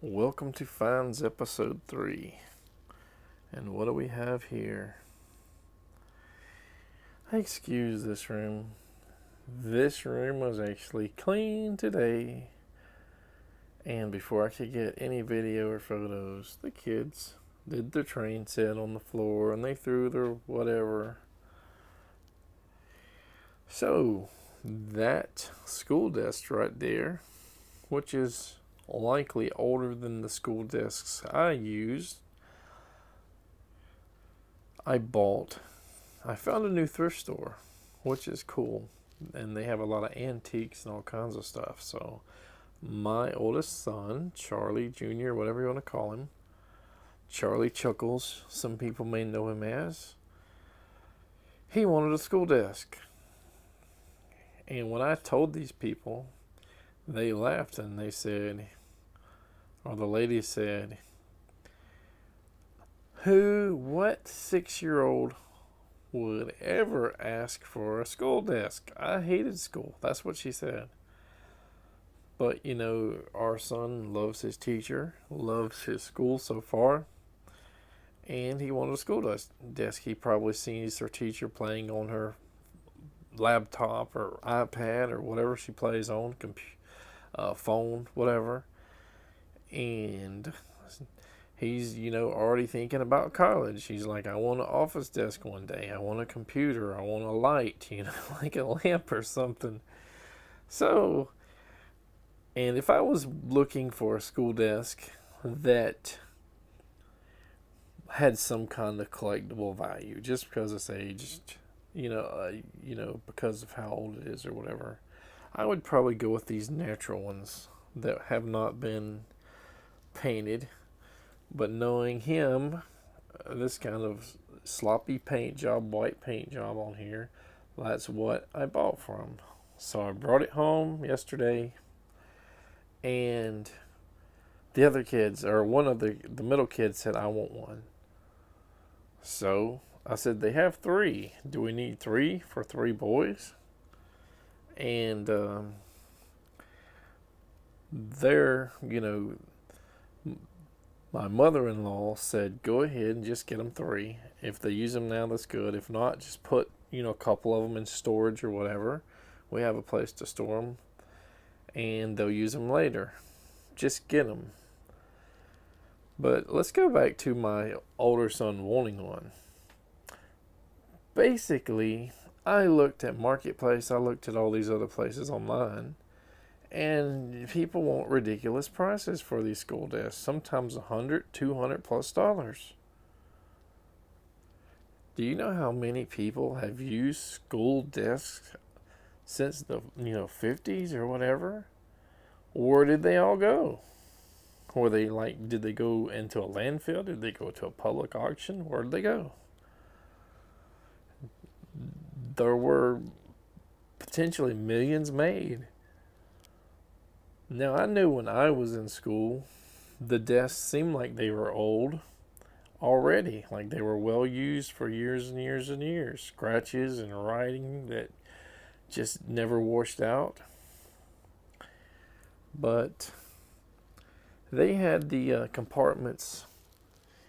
Welcome to Finds episode 3. And what do we have here? Excuse this room. This room was actually clean today. And before I could get any video or photos, the kids did their train set on the floor and they threw their whatever. So, that school desk right there, which is likely older than the school desks I used, I found a new thrift store, which is cool, and they have a lot of antiques and all kinds of stuff. So my oldest son, Charlie Jr., whatever you want to call him, Charlie Chuckles, some people may know him as, he wanted a school desk. And when I told these people, they laughed and they said, or the lady said, what 6-year-old would ever ask for a school desk? I hated school. That's what she said. But, our son loves his teacher, loves his school so far, and he wanted a school desk. He probably sees her teacher playing on her laptop or iPad or whatever she plays on, phone, whatever. And he's, already thinking about college. He's like, I want an office desk one day. I want a computer. I want a light, like a lamp or something. So, and if I was looking for a school desk that had some kind of collectible value, just because it's aged, because of how old it is or whatever, I would probably go with these natural ones that have not been painted. But knowing him, this kind of sloppy paint job, white paint job on here, that's what I bought for him. So I brought it home yesterday, and the other kids, or one of the middle kids said, I want one. So I said, they have 3. Do we need 3 for 3 boys? And they're, my mother-in-law said, go ahead and just get them 3. If they use them now, that's good. If not, just put, a couple of them in storage or whatever. We have a place to store them, and they'll use them later. Just get them. But let's go back to my older son wanting one. Basically, I looked at Marketplace. I looked at all these other places online. And people want ridiculous prices for these school desks. Sometimes $100, $200 plus dollars. Do you know how many people have used school desks since the 50s or whatever? Where did they all go? Did they go into a landfill? Did they go to a public auction? Where did they go? There were potentially millions made. Now, I knew when I was in school, the desks seemed like they were old already. Like they were well used for years and years and years. Scratches and writing that just never washed out. But they had the compartments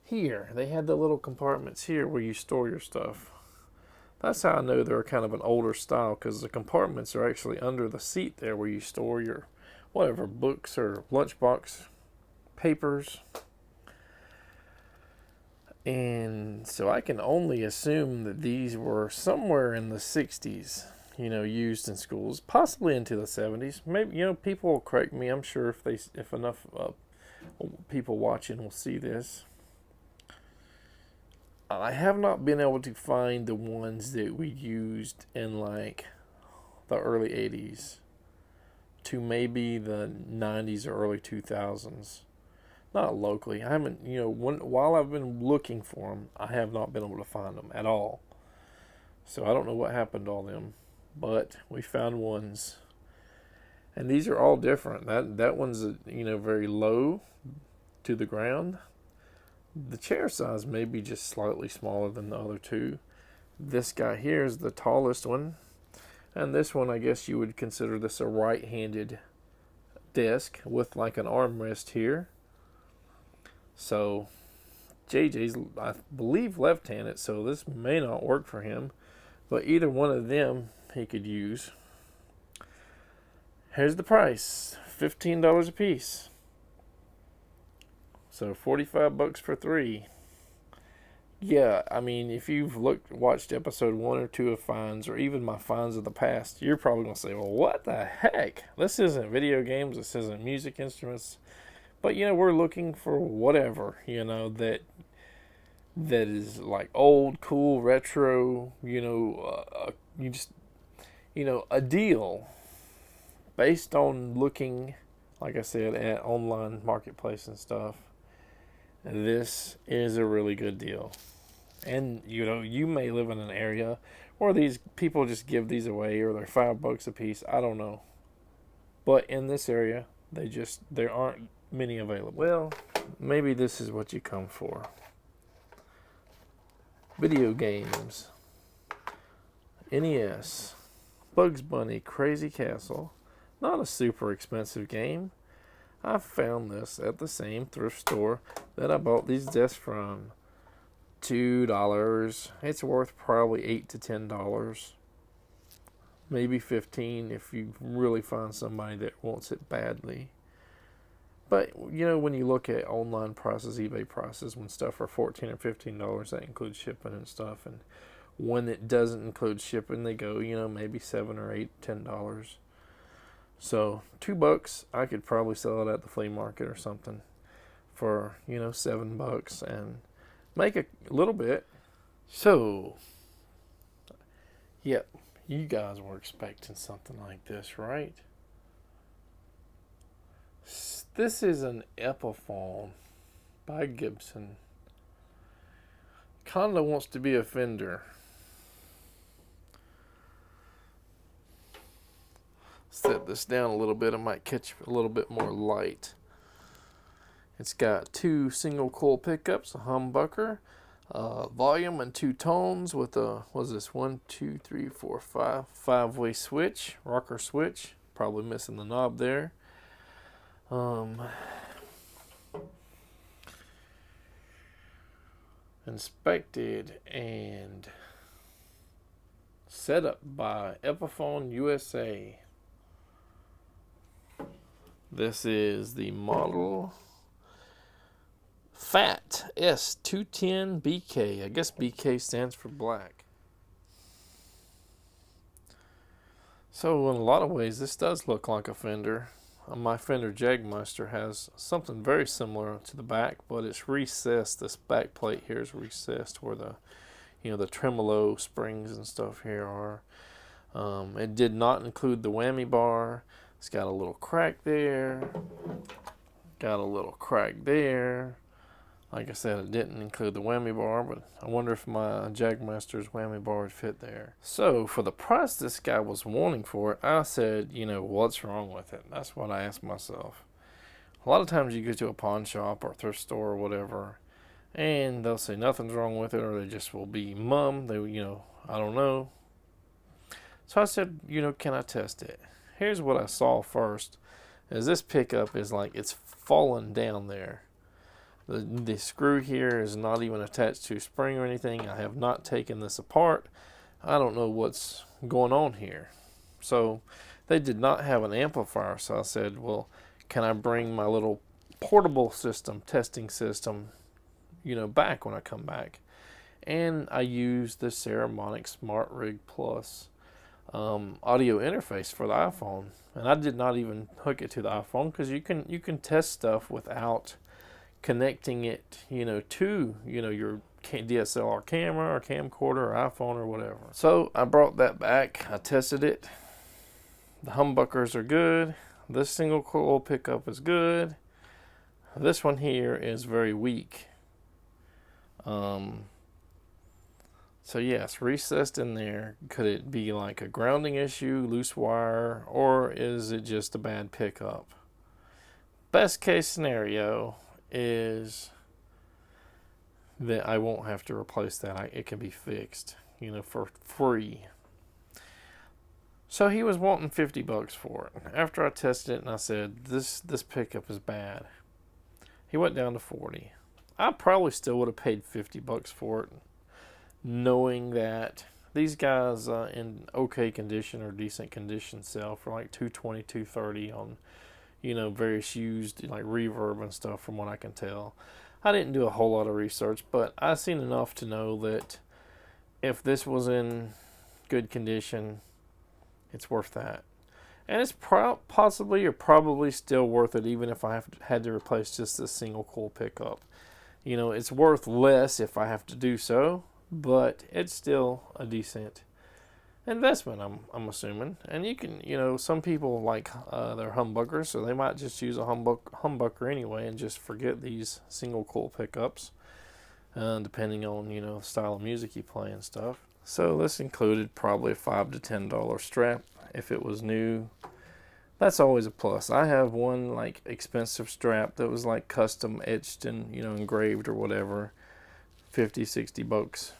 here. They had the little compartments here where you store your stuff. That's how I know they're kind of an older style, because the compartments are actually under the seat there where you store your whatever, books or lunchbox papers. And so I can only assume that these were somewhere in the 60s, used in schools, possibly into the 70s. Maybe, people will correct me. I'm sure if enough people watching will see this. I have not been able to find the ones that we used in like the early 80s to maybe the 90s or early 2000s. Not locally. I haven't, while I've been looking for them, I have not been able to find them at all. So I don't know what happened to all them. But we found ones. And these are all different. That one's, very low to the ground. The chair size may be just slightly smaller than the other 2. This guy here is the tallest one. And this one, I guess you would consider this a right-handed desk with like an armrest here. So JJ's, I believe, left-handed, so this may not work for him. But either one of them he could use. Here's the price: $15 a piece. So $45 for 3. Yeah, I mean, if you've watched episode 1 or 2 of Finds, or even my Finds of the past, you're probably going to say, well, what the heck? This isn't video games, this isn't music instruments. But, we're looking for whatever, that is like old, cool, retro, a deal based on looking, like I said, at online marketplace and stuff. This is a really good deal. And, you may live in an area where these people just give these away, or they're $5 a piece. I don't know. But in this area, there aren't many available. Well, maybe this is what you come for. Video games. NES. Bugs Bunny Crazy Castle. Not a super expensive game. I found this at the same thrift store that I bought these desks from. $2. It's worth probably $8 to $10. Maybe $15 if you really find somebody that wants it badly. But, when you look at online prices, eBay prices, when stuff are $14 or $15, that includes shipping and stuff. And when it doesn't include shipping, they go, maybe $7 or $8, $10. So $2, I could probably sell it at the flea market or something for, $7 and make a little bit. So, yep, you guys were expecting something like this, right? This is an Epiphone by Gibson. Kinda wants to be a Fender. Set this down a little bit. I might catch a little bit more light. It's got 2 single coil pickups, a humbucker, volume, and 2 tones with a, what's this, 1, 2, 3, 4, 5-way switch, rocker switch. Probably missing the knob there. Inspected and set up by Epiphone USA. This is the model FAT S210BK. I guess BK stands for black. So in a lot of ways, this does look like a Fender. My Fender Jagmeister has something very similar to the back, but it's recessed. This back plate here is recessed where the tremolo springs and stuff here are. It did not include the whammy bar. It's got a little crack there. Got a little crack there. Like I said, it didn't include the whammy bar, but I wonder if my Jagmeister's whammy bar would fit there. So, for the price this guy was wanting for it, I said, what's wrong with it? That's what I asked myself. A lot of times you go to a pawn shop or thrift store or whatever, and they'll say nothing's wrong with it, or they just will be mum. They, I don't know. So I said, can I test it? Here's what I saw first, is this pickup is like, it's fallen down there. The screw here is not even attached to a spring or anything. I have not taken this apart. I don't know what's going on here. So they did not have an amplifier. So I said, well, can I bring my little portable system, testing system, back when I come back? And I used the Ceramonic Smart Rig Plus audio interface for the iPhone. And I did not even hook it to the iPhone, because you can test stuff without connecting it, to, your DSLR camera or camcorder or iPhone or whatever. So I brought that back. I tested it. The humbuckers are good. This single coil pickup is good. This one here is very weak. So yes, recessed in there. Could it be like a grounding issue, loose wire, or is it just a bad pickup? Best case scenario is that I won't have to replace that. It can be fixed, for free. So he was wanting $50 for it. After I tested it and I said, this pickup is bad, he went down to $40. I probably still would have paid $50 for it, knowing that these guys in okay condition or decent condition sell for like $220, $230 on, various used like reverb and stuff. From what I can tell, I didn't do a whole lot of research, but I seen enough to know that if this was in good condition, it's worth that. And it's possibly or probably still worth it, even if I had to replace just this single coil pickup. It's worth less if I have to do so, but it's still a decent investment, I'm assuming. And you can, some people like their humbuckers, so they might just use a humbucker anyway and just forget these single coil pickups, depending on, the style of music you play and stuff. So this included probably a $5 to $10 strap. If it was new, that's always a plus. I have one like expensive strap that was like custom etched and engraved or whatever, $50-$60.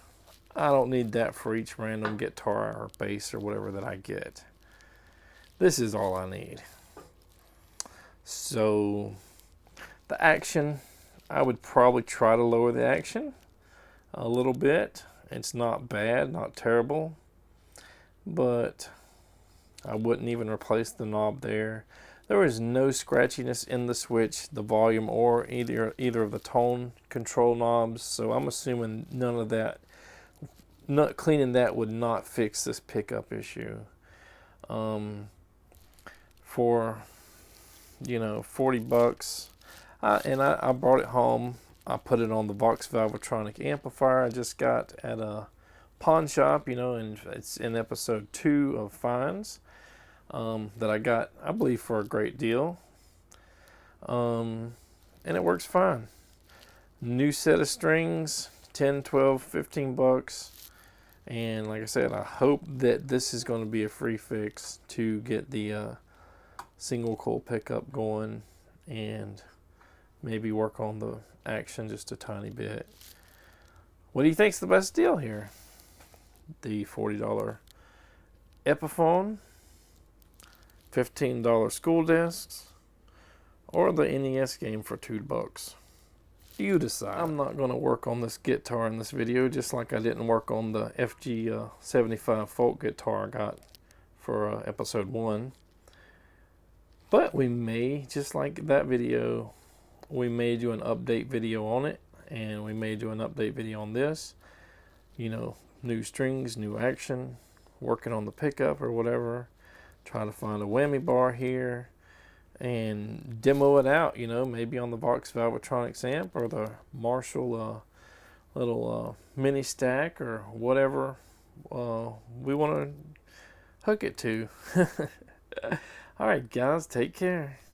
I don't need that for each random guitar or bass or whatever that I get. This is all I need. So the action, I would probably try to lower the action a little bit. It's not bad, not terrible, but I wouldn't even replace the knob there. There is no scratchiness in the switch, the volume, or either of the tone control knobs, so I'm assuming none of that, not cleaning that would not fix this pickup issue. For $40, and I brought it home. I put it on the Vox Valvetronic amplifier I just got at a pawn shop, and it's in episode 2 of Finds, that I got, I believe, for a great deal. And it works fine. New set of strings, 10, 12, $15. And like I said, I hope that this is going to be a free fix to get the single coil pickup going and maybe work on the action just a tiny bit. What do you think's the best deal here? The $40 Epiphone, $15 school desks, or the NES game for $2? You decide. I'm not going to work on this guitar in this video, just like I didn't work on the FG 75 folk guitar I got for episode 1. But we may, just like that video, we may do an update video on it, and we may do an update video on this. New strings, new action, working on the pickup or whatever. Try to find a whammy bar here and demo it out, maybe on the Vox Valvetronics amp or the Marshall little mini stack or whatever we want to hook it to. All right, guys, take care.